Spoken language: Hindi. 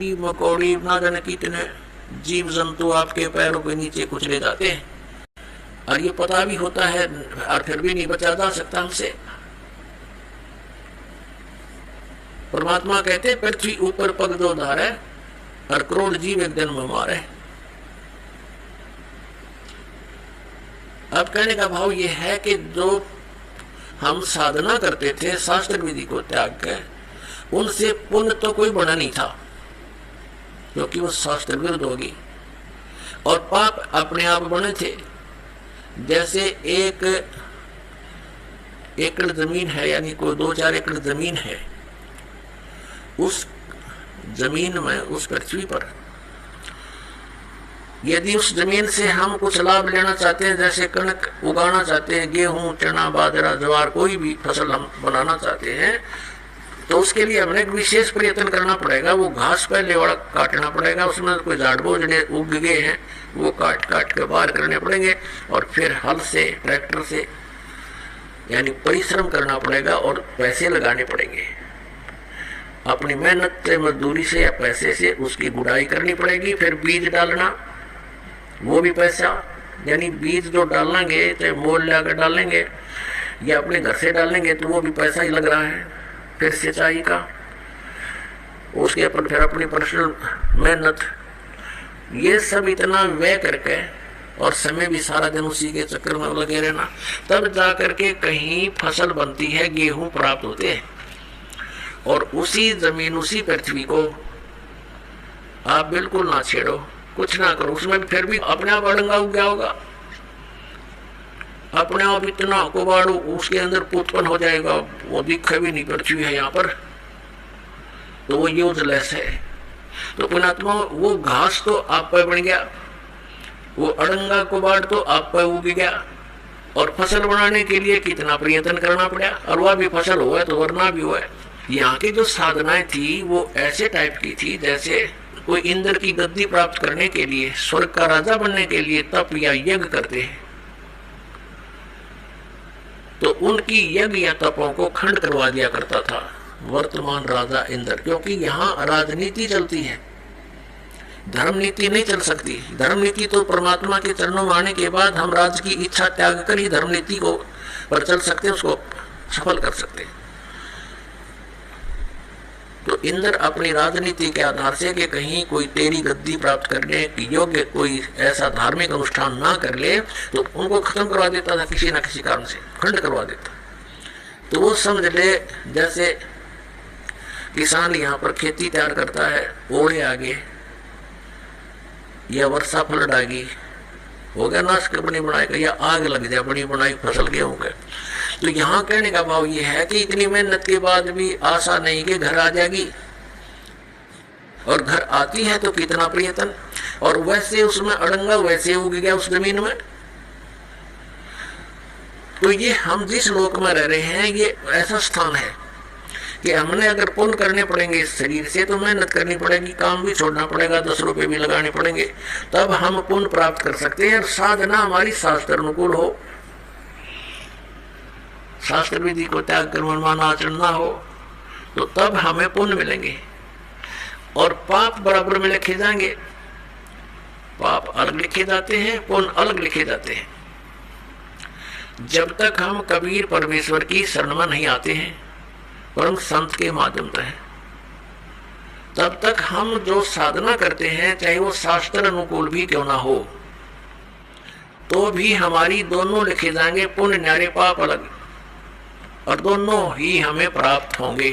मकोड़ी ना जाने कितने जीव जंतु आपके पैरों के नीचे कुचले जाते हैं, और ये पता भी होता है और फिर भी नहीं बचा जा सकता हमसे। परमात्मा कहते पृथ्वी ऊपर पग दो धारे और करोड़ जीव एक दिन में मारे। अब कहने का भाव ये है कि जो हम साधना करते थे शास्त्र विधि को त्याग कर, उनसे पुण्य तो कोई बना नहीं था, क्योंकि वो शास्त्र विरुद्ध होगी। और पाप अपने आप बने थे। जैसे एक एकड़ जमीन है, यानी कोई 2-4 एकड़ जमीन है, उस जमीन में, उस पृथ्वी पर यदि उस जमीन से हम कुछ लाभ लेना चाहते हैं, जैसे कणक उगाना चाहते हैं, गेहूं, चना, बाजरा, ज्वार, कोई भी फसल हम बनाना चाहते हैं, तो उसके लिए हमें एक विशेष प्रयत्न करना पड़ेगा। वो घास पहले वाला काटना पड़ेगा, उसमें कोई झाड़ बोझने उग गए हैं वो काट काट के बाहर करने पड़ेंगे, और फिर हल से, ट्रैक्टर से, यानी परिश्रम करना पड़ेगा और पैसे लगाने पड़ेंगे। अपनी मेहनत से, मजदूरी से या पैसे से उसकी गुड़ाई करनी पड़ेगी। फिर बीज डालना, वो भी पैसा, यानी बीज जो डालेंगे चाहे मोल लाकर डालेंगे या अपने घर से डालेंगे तो वो भी पैसा ही लग रहा है। फिर सिंचाई का, उसके ऊपर फिर अपनी पर्सनल मेहनत, ये सब इतना व्यय करके और समय भी सारा दिन उसी के चक्कर में लगे रहना, तब जा करके कहीं फसल बनती है, गेहूं प्राप्त होते हैं। और उसी जमीन, उसी पृथ्वी को आप बिल्कुल ना छेड़ो, कुछ ना करो, उसमें फिर भी अपने आप अड़ंगा उग गया होगा, अपने आप इतना कुबाड़ू उसके अंदर उत्पन्न हो जाएगा, वो दिखे भी नहीं पृथ्वी है यहाँ पर, तो वो यूजलेस है। तो पुणात्मा, वो घास तो आप पे बन गया, वो अड़ंगा कुबाड़ तो आप पे उग गया, और फसल बनाने के लिए कितना प्रयत्न करना पड़ा, और वह भी फसल हुआ तो वरना भी हुआ। यहाँ की जो साधनाएं थी वो ऐसे टाइप की थी जैसे कोई इंद्र की गद्दी प्राप्त करने के लिए, स्वर्ग का राजा बनने के लिए तप या यज्ञ करते हैं, तो उनकी यज्ञ या तपों को खंड करवा दिया करता था वर्तमान राजा इंद्र। क्योंकि यहाँ राजनीति चलती है, धर्म नीति नहीं चल सकती। धर्म नीति तो परमात्मा के चरणों में आने के बाद हम राज की इच्छा त्याग कर ही धर्म नीति को पर चल सकते हैं, उसको सफल कर सकते हैं। तो इंद्र अपनी राजनीति के आधार से कि कहीं कोई तेरी गद्दी प्राप्त करने की योग्य कोई ऐसा धार्मिक अनुष्ठान ना कर ले, तो उनको खत्म करवा देता था, किसी न किसी कारण से खंड करवा देता। तो वो समझ ले, जैसे किसान यहाँ पर खेती तैयार करता है, ओले आगे या वर्षा फल डागी हो गया, नाश बनी बनाएगा, या आग लग जाए बनी बनाई फसल गेहूं के। तो यहाँ कहने का भाव ये है कि इतनी मेहनत के बाद भी आशा नहीं कि घर आ जाएगी, और घर आती है तो कितना प्रयत्न, और वैसे उसमें अड़ंगा वैसे उग गया उस जमीन में। तो ये हम जिस लोक में रह रहे हैं, ये ऐसा स्थान है कि हमने अगर पुण्य करने पड़ेंगे इस शरीर से, तो मेहनत करनी पड़ेगी, काम भी छोड़ना पड़ेगा, 10 रुपए भी लगाने पड़ेंगे, तब हम पुण्य प्राप्त कर सकते हैं। साधना हमारी शास्त्र अनुकूल हो, शास्त्र विधि को त्याग कर मनमाना आचरण ना हो, तो तब हमें पुण्य मिलेंगे। और पाप बराबर में लिखे जाएंगे, पाप अलग लिखे जाते हैं, पुण्य अलग लिखे जाते हैं। जब तक हम कबीर परमेश्वर की शरण में नहीं आते हैं, परम संत के माध्यम से, तब तक हम जो साधना करते हैं, चाहे वो शास्त्र अनुकूल भी क्यों ना हो, तो भी हमारी दोनों लिखे जाएंगे, पुण्य न्यारे पाप अलग, और दोनों ही हमें प्राप्त होंगे।